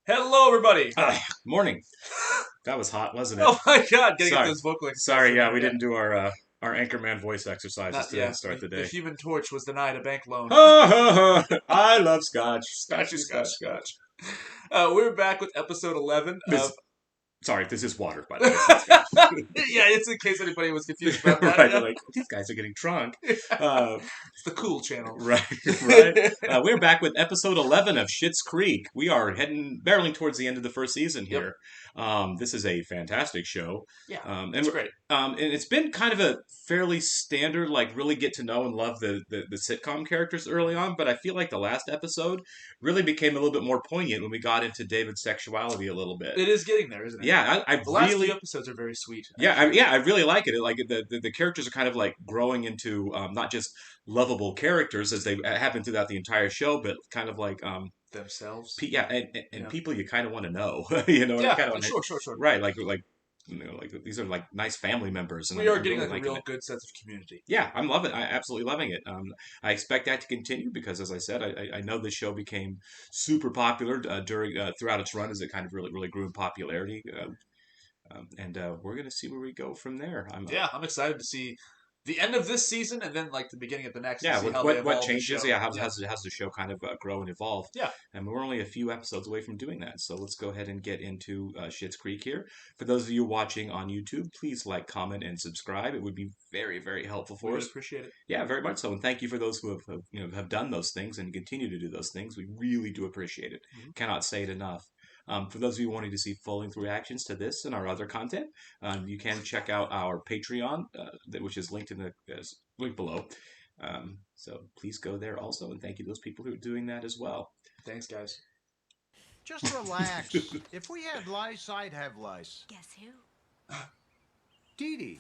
Hello, everybody. Morning. That was hot, wasn't it? Oh my God, getting Sorry. those vocal exercises. Sorry, yeah, we didn't do our Anchorman voice exercises today to start the The day. Human Torch was denied a bank loan. I love scotch. Scotchy, scotch. We're back with episode 11 of... Sorry, this is water, by the way. It's not scotch. Yeah, it's in case anybody was confused about that. Right, like, these guys are getting drunk. It's the cool channel. Right. We're back with episode 11 of Schitt's Creek. We are barreling towards the end of the first season here. This is a fantastic show. Yeah, it's great. And it's been kind of a fairly standard, like, really get to know and love the sitcom characters early on, but I feel like the last episode really became a little bit more poignant when we got into David's sexuality a little bit. It is getting there, isn't it? Yeah, the last few episodes are very sweet. I really like it. Like the characters are kind of like growing into not just lovable characters as they happen throughout the entire show, but kind of like themselves. And people you kind of want to know. You know, sure. Right, like you know, like these are like nice family members. And we are getting like a real good sense of community. Yeah, I'm loving it. I absolutely loving it. I expect that to continue because, as I said, I know this show became super popular throughout its run as it kind of really grew in popularity. And we're gonna see where we go from there. I'm excited to see the end of this season and then like the beginning of the next. Yeah, what changes? How's the show kind of grow and evolve? Yeah, and we're only a few episodes away from doing that. So let's go ahead and get into Schitt's Creek here. For those of you watching on YouTube, please like, comment, and subscribe. It would be very helpful for us. We appreciate it. Yeah, very much so. And thank you for those who have done those things and continue to do those things. We really do appreciate it. Mm-hmm. Cannot say it enough. For those of you wanting to see full-length reactions to this and our other content, you can check out our Patreon, which is linked in the link below. So please go there also, and thank you to those people who are doing that as well. Thanks, guys. Just relax. If we had lice, I'd have lice. Guess who? Dee Dee.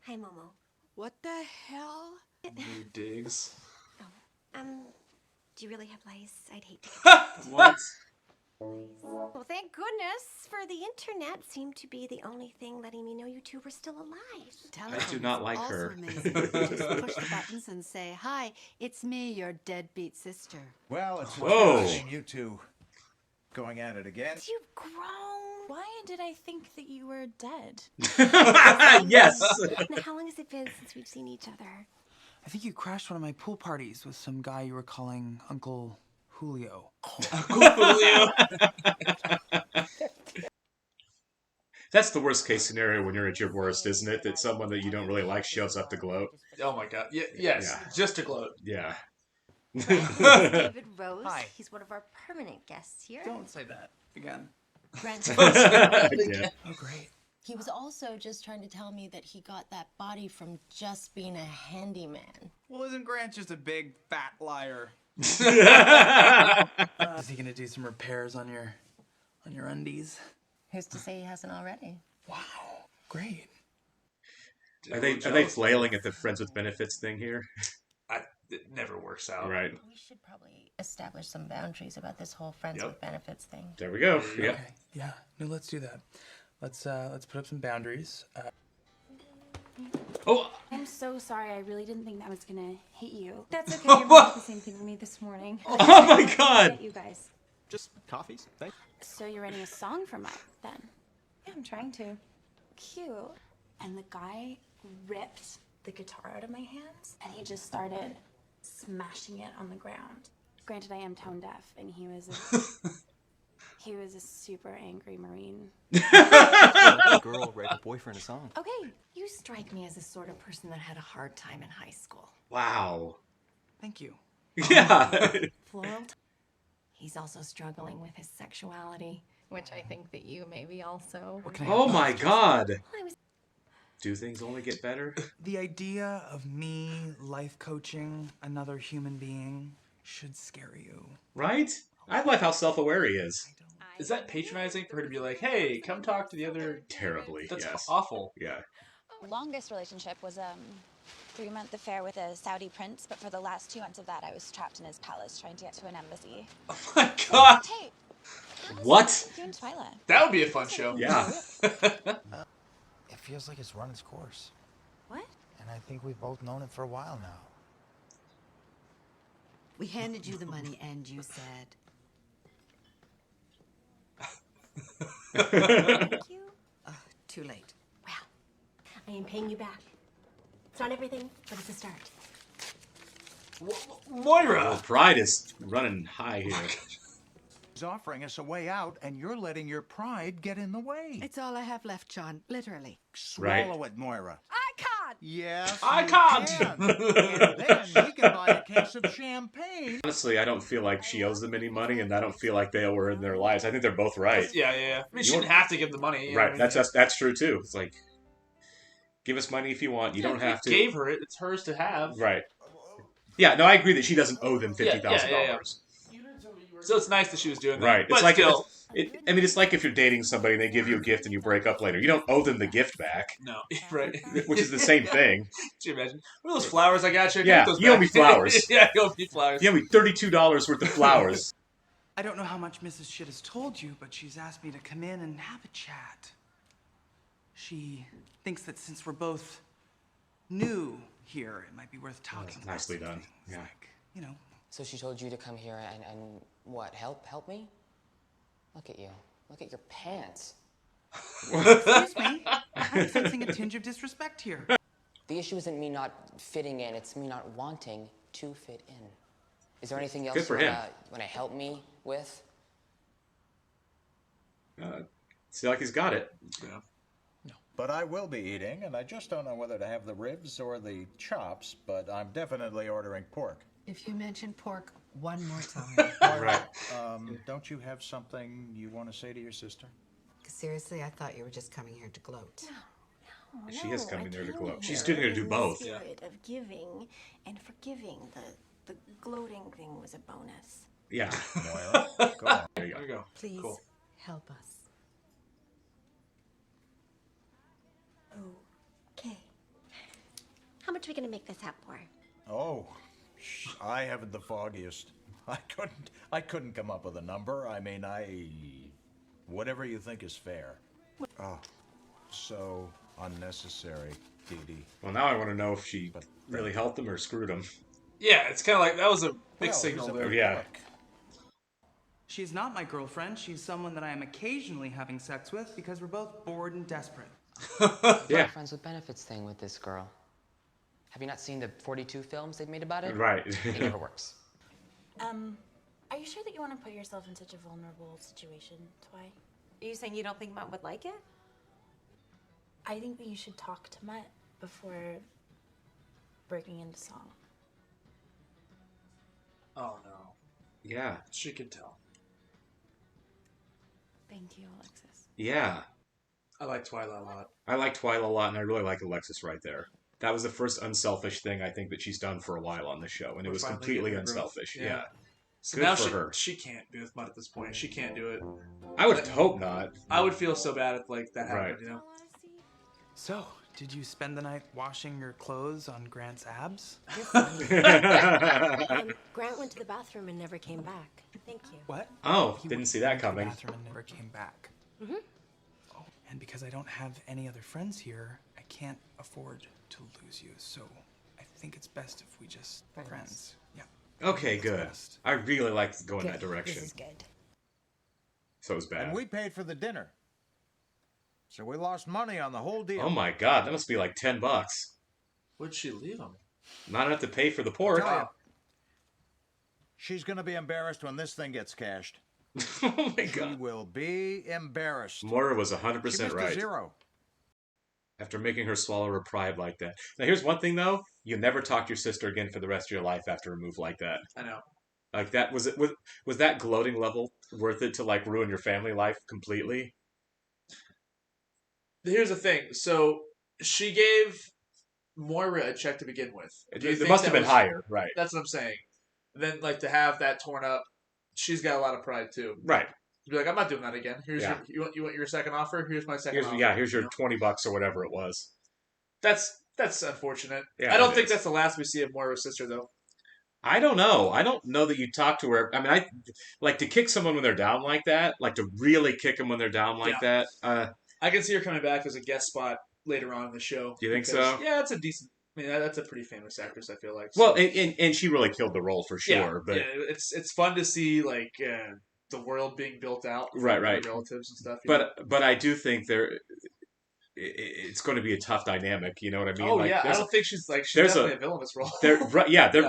Hi, Momo. What the hell? New digs. Do you really have lice? I'd hate to. What? Well, thank goodness, for the internet seemed to be the only thing letting me know you two were still alive. I do not like her. Just push the buttons and say, "Hi, it's me, your deadbeat sister." Well, it's you two going at it again. You've grown. Why did I think that you were dead? Yes. Now, how long has it been since we've seen each other? I think you crashed one of my pool parties with some guy you were calling Uncle Julio. Uncle Julio. That's the worst case scenario when you're at your worst, isn't it? That someone that you don't really like shows up to gloat. Oh my God. Yes. Yeah. Just to gloat. Yeah. David Rose. Hi. He's one of our permanent guests here. Don't say that again. Brent. Yeah. Oh, great. He was also just trying to tell me that he got that body from just being a handyman. Well, isn't Grant just a big fat liar? Is he gonna do some repairs on your undies? Who's to say he hasn't already? Wow, great. Are they flailing at the friends with benefits thing here? It never works out. Right. We should probably establish some boundaries about this whole friends with benefits thing. There we go. Yeah. Okay. Yeah. No, let's do that. Let's put up some boundaries. Oh. I'm so sorry. I really didn't think that was gonna hit you. That's okay. Your mom did the same thing with me this morning. Oh my God! You guys. Just coffees, thanks. So you're writing a song for Mike then? Yeah, I'm trying to. Cute. And the guy ripped the guitar out of my hands, and he just started smashing it on the ground. Granted, I am tone deaf, and he was a super angry Marine. A girl write her boyfriend a song. Okay, you strike me as the sort of person that had a hard time in high school. Wow. Thank you. Yeah. Floral. He's also struggling with his sexuality, which I think that you maybe also. Oh my God. Do things only get better? The idea of me life coaching another human being should scare you. Right? I love how self-aware he is. Is that patronizing for her to be like, hey, come talk to the other... Terribly, That's yes. awful. Yeah. Longest relationship was 3-month affair with a Saudi prince, but for the last 2 months of that, I was trapped in his palace trying to get to an embassy. Oh my God! Hey! What? You and Twyla. That would be a fun show. Yeah. It feels like it's run its course. What? And I think we've both known it for a while now. We handed you the money and you said, Thank you. Too late. Well, I am paying you back. It's not everything, but it's a start. Moira! Well, pride is running high here. He's offering us a way out, and you're letting your pride get in the way. It's all I have left, John. Literally. Swallow it, Moira. I can't! Yes, I you can't. can. And then we can buy a case of champagne. Honestly, I don't feel like she owes them any money, and I don't feel like they owe her in their lives. I think they're both right. Yeah. I mean, she didn't have to give the money. Right. That's true too. It's like, give us money if you want. You don't have to. Gave her it. It's hers to have. Right. Yeah. No, I agree that she doesn't owe them $50,000. Yeah. So it's nice that she was doing that. Right. But It's like still, it's like if you're dating somebody and they give you a gift and you break up later. You don't owe them the gift back. no, right. Which is the same thing. Can you imagine? What are those flowers I got you? Yeah, Those you owe back. me flowers. Yeah, you owe me flowers. You owe me $32 worth of flowers. I don't know how much Mrs. Schitt has told you, but she's asked me to come in and have a chat. She thinks that since we're both new here, it might be worth talking. Nicely about done. things Yeah. like, you know. So she told you to come here and what, help me? Look at you. Look at your pants. Excuse me? I'm sensing a tinge of disrespect here. The issue isn't me not fitting in, it's me not wanting to fit in. Is there anything else Good for you him. wanna help me with? See, like he's got it. Yeah. But I will be eating, and I just don't know whether to have the ribs or the chops, but I'm definitely ordering pork. If you mention pork one more time. Right. Don't you have something you want to say to your sister? Seriously, I thought you were just coming here to gloat. No, She is coming I there to came gloat. She's here doing here to do in both. The spirit of giving and forgiving. The gloating thing was a bonus. Yeah. Moira, go on. There you There go. you go. Please Cool. help us. Okay. How much are we gonna make this hat for? Oh, I haven't the foggiest. I couldn't come up with a number. I mean, whatever you think is fair. Oh, so unnecessary, Dee Dee. Well, now I want to know if she really helped him or screwed him. Yeah, it's kind of like that was a big Well, signal here's a there. big Yeah. look. She's not my girlfriend. She's someone that I am occasionally having sex with because we're both bored and desperate. Yeah. Friends with benefits thing with this girl. Have you not seen the 42 films they've made about it? Right. It never works. Are you sure that you want to put yourself in such a vulnerable situation, Twy? Are you saying you don't think Mutt would like it? I think that you should talk to Mutt before breaking into song. Oh no, Yeah. she could tell. Thank you, Alexis. Yeah. I like Twilight a lot. I like Twyla a lot, and I really like Alexis right there. That was the first unselfish thing I think that she's done for a while on the show, and it We're was finally completely getting her growth. unselfish. Yeah. Yeah. So Good now for her. she can't be with Mutt at this point. She can't do it. I would hope not. I would feel so bad if like that happened. Right. You know. So, did you spend the night washing your clothes on Grant's abs? Grant went to the bathroom and never came back. Thank you. What? Oh, He didn't went see that into the coming. bathroom and never came back. Mm-hmm. Oh, and because I don't have any other friends here, I can't afford to lose you. So, I think it's best if we just friends. Yeah. Okay, That's good. best. I really like going that Good. direction. This is good. So it was bad. And we paid for the dinner. So we lost money on the whole deal. Oh my god, that must be like $10. Would she leave him? Not enough to pay for the pork. Tell ya, she's going to be embarrassed when this thing gets cashed. Oh my She god. will be embarrassed. Moira was She 100% missed a right. zero. After making her swallow her pride like that. Now here's one thing though, you never talk to your sister again for the rest of your life after a move like that. I know. Like that was that gloating level worth it to like ruin your family life completely? Here's the thing. So she gave Moira a check to begin with. Do you It think must have that been was- higher, right? That's what I'm saying. Then like to have that torn up, she's got a lot of pride too. Right. To be like, I'm not doing that again. Here's Yeah. you want your second offer. Here's my second offer. Here's your $20 or whatever it was. That's unfortunate. Yeah, I don't it think is. that's the last we see of Moira's sister though. I don't know. I don't know that you talk to her. I mean, I like to kick someone when they're down like that. Like to really kick them when they're down like that. I can see her coming back as a guest spot later on in the show. Do you think because, so? Yeah, that's a decent. I mean, that's a pretty famous actress. I feel like. Well, and she really killed the role for sure. Yeah, but yeah, it's fun to see like the world being built out, right, relatives and stuff. But I do think it's going to be a tough dynamic. You know what I mean? Oh like, yeah, I don't think she's there's definitely a villainous role. They're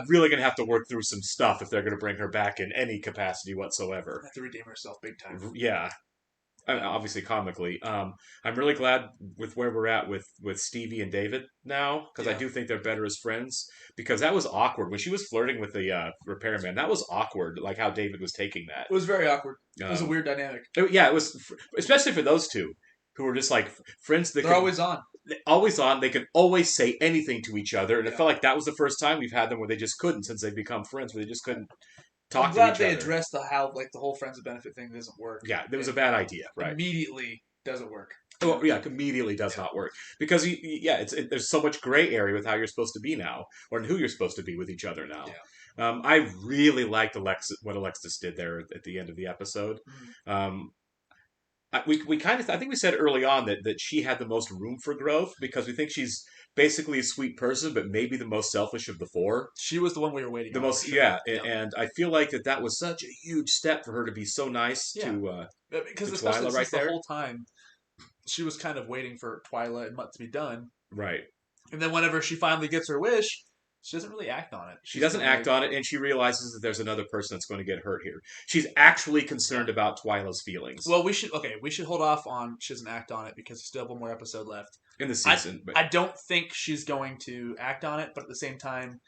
really going to have to work through some stuff if they're going to bring her back in any capacity whatsoever. Have to redeem herself big time. Yeah. Obviously comically. I'm really glad with where we're at with Stevie and David now, because I do think they're better as friends, because that was awkward when she was flirting with the repairman. That was awkward, like how David was taking that. It was very awkward. It was a weird dynamic. It was, especially for those two who were just like friends. They're always on. Always on. They can always say anything to each other, and it felt like that was the first time we've had them where they just couldn't, since they've become friends, where they just couldn't talk I'm to glad each they other. addressed how the whole friends of benefit thing doesn't work. Yeah, it was a bad idea, right? Immediately doesn't work. Oh yeah, immediately does not work, because there's so much gray area with how you're supposed to be now, or who you're supposed to be with each other now. Yeah. I really liked what Alexis did there at the end of the episode. Mm-hmm. I think we said early on that she had the most room for growth, because we think she's basically a sweet person, but maybe the most selfish of the four. She was the one we were waiting on. And I feel like that was such a huge step for her to be so nice to because to especially Twyla since the whole time she was kind of waiting for Twyla and Mutt to be done. Right. And then whenever she finally gets her wish, she doesn't really act on it. She doesn't act on it, and she realizes that there's another person that's going to get hurt here. She's actually concerned about Twyla's feelings. Well, we should hold off on she doesn't act on it, because we still have one more episode left in the season. I don't think she's going to act on it, but at the same time,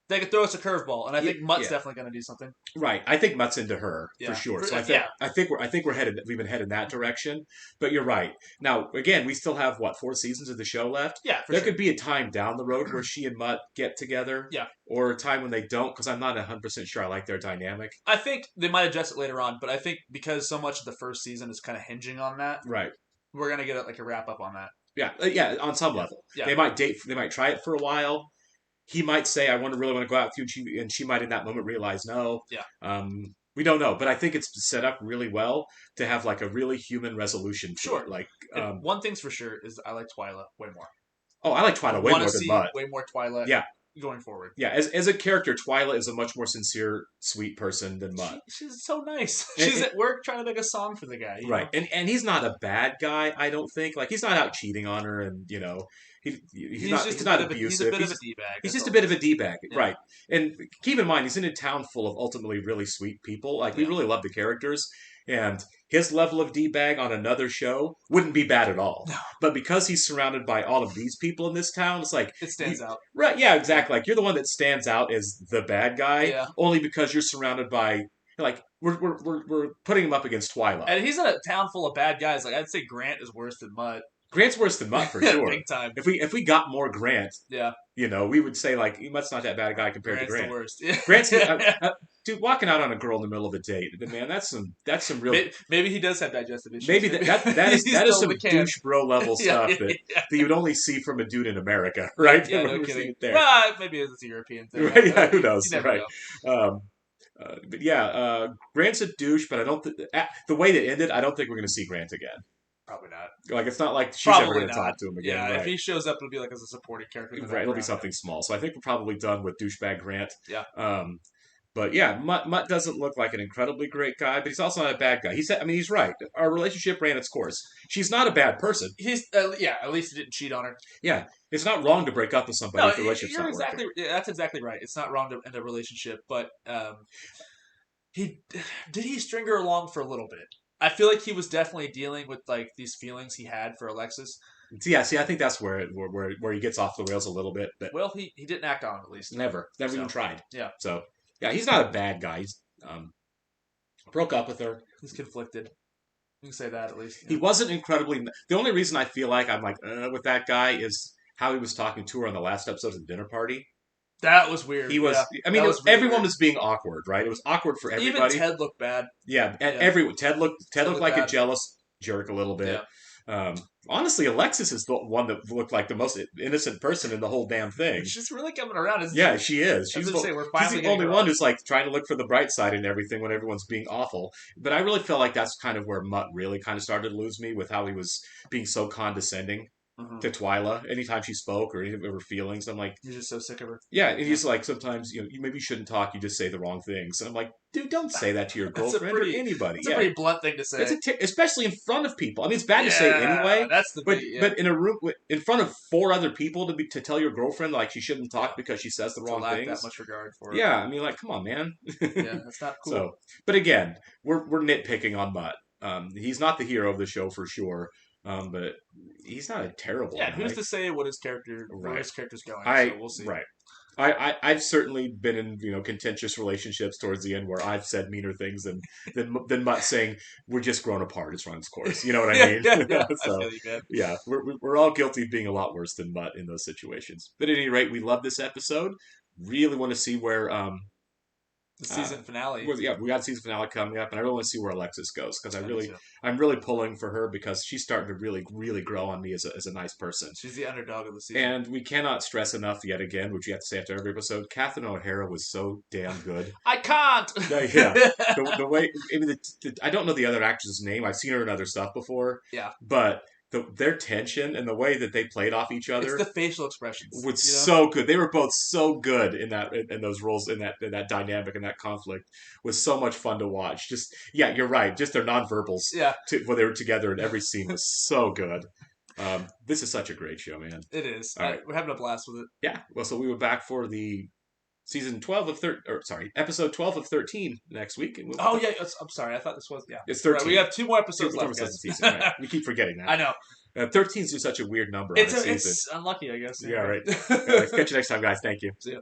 they could throw us a curveball, and I think Mutt's definitely going to do something. Right, I think Mutt's into her for sure. So I think we're headed. We've been headed that direction. But you're right. Now, again, we still have 4 seasons of the show left. Yeah, there could be a time down the road where she and Mutt get together. Yeah, or a time when they don't, because I'm not 100% sure I like their dynamic. I think they might address it later on, but I think because so much of the first season is kind of hinging on that, right? We're gonna get a wrap up on that. Yeah, on some level. Yeah. They might date. They might try it for a while. He might say, "I really want to go out with you," and she might in that moment realize no. Yeah. We don't know, but I think it's set up really well to have a really human resolution. To it. One thing's for sure is I like Twyla way more. Oh, I like Twyla way more than Mutt. Way more Twyla. Yeah. Going forward. Yeah, as a character, Twyla is a much more sincere, sweet person than Mutt. She's so nice. She's at work trying to make a song for the guy. Right, and he's not a bad guy. I don't think he's not out cheating on her, and he's not abusive. He's a bit of a d-bag. He's just a bit of a d-bag, right? And keep in mind, he's in a town full of ultimately really sweet people. We really love the characters, and his level of d-bag on another show wouldn't be bad at all. No. But because he's surrounded by all of these people in this town, it's it stands out. Right? Yeah, exactly. You're the one that stands out as the bad guy, only because you're surrounded by we're putting him up against Twyla, and he's in a town full of bad guys. I'd say Grant is worse than Mutt. Grant's worse than Mutt for sure. Big time. If we got more Grant, we would say Mutt's not that bad a guy compared to Grant. Grant's the worst. Grant's dude, walking out on a girl in the middle of a date, man, that's some real. Maybe he does have digestive issues. Maybe that is some douche bro level stuff that you would only see from a dude in America, right? Yeah, no kidding. Well, maybe it's a European thing. Right, yeah, who knows? Right. But Grant's a douche, but I don't. The way that ended, I don't think we're going to see Grant again. Probably not. It's not like she's ever going to talk to him again. Yeah, right. If he shows up, it'll be as a supporting character. Right, it'll be something small. So I think we're probably done with douchebag Grant. Yeah. But yeah, Mutt doesn't look like an incredibly great guy, but he's also not a bad guy. He's right. Our relationship ran its course. She's not a bad person. He's at least he didn't cheat on her. Yeah, it's not wrong to break up with somebody if the relationship's not working. That's exactly right. It's not wrong to end a relationship, but he string her along for a little bit. I feel like he was definitely dealing with these feelings he had for Alexis. Yeah, I think that's where he gets off the rails a little bit. But he didn't act on it, at least. Never even tried. Yeah. So yeah, he's not a bad guy. He's broke up with her. He's conflicted. You can say that at least. Yeah. He wasn't incredibly. The only reason I feel like I'm with that guy is how he was talking to her on the last episode of the dinner party. That was weird. He was. Yeah. I mean, everyone was being awkward, right? It was awkward for everybody. Even Ted looked bad. Yeah, and Ted looked like bad. A jealous jerk a little bit. Yeah. Honestly, Alexis is the one that looked like the most innocent person in the whole damn thing. She's really coming around, isn't she? Yeah, she is. She's the only one who's trying to look for the bright side in everything when everyone's being awful. But I really felt like that's kind of where Mutt really kind of started to lose me with how he was being so condescending. to Twyla anytime she spoke or any of her feelings. I'm like, he's just so sick of her. Yeah, and he's like, sometimes you maybe you shouldn't talk. You just say the wrong things. And I'm like, dude, don't say that to your girlfriend or anybody. It's a pretty blunt thing to say. Especially in front of people. I mean, it's bad to say anyway. That's the but in a room in front of 4 other people to tell your girlfriend like she shouldn't talk because she says the wrong things. That much regard for it. Yeah, I mean, like, come on, man. Yeah, that's not cool. So, but again, we're nitpicking on Mutt. He's not the hero of the show for sure. But he's not a terrible guy. Who's to say what his character's going? So we'll see. Right. I've certainly been in contentious relationships towards the end where I've said meaner things than Mutt saying we're just grown apart. It's run its course. You know what I mean? So, I feel you, man. Yeah, we're all guilty of being a lot worse than Mutt in those situations. But at any rate, we love this episode. Really want to see where the season finale. We got season finale coming up, and I really want to see where Alexis goes because I'm really pulling for her because she's starting to really, really grow on me as a nice person. She's the underdog of the season, and we cannot stress enough yet again, which you have to say after every episode. Catherine O'Hara was so damn good. I can't. Yeah, the way I don't know the other actress's name. I've seen her in other stuff before. Yeah, but. Their tension and the way that they played off each other, it's the facial expressions, was so good. They were both so good in those roles, in that dynamic and that conflict was so much fun to watch. Just you're right. Just their nonverbals, when they were together in every scene was so good. This is such a great show, man. It is. All right. We're having a blast with it. Yeah. Well, so we were back for the episode 12 of 13 next week. I'm sorry. I thought this was It's 13. Right, we have 2 more episodes left. Season, right. We keep forgetting that. I know. 13 is just such a weird number on a season. It's unlucky, I guess. Yeah, right. Catch you next time, guys. Thank you. See ya.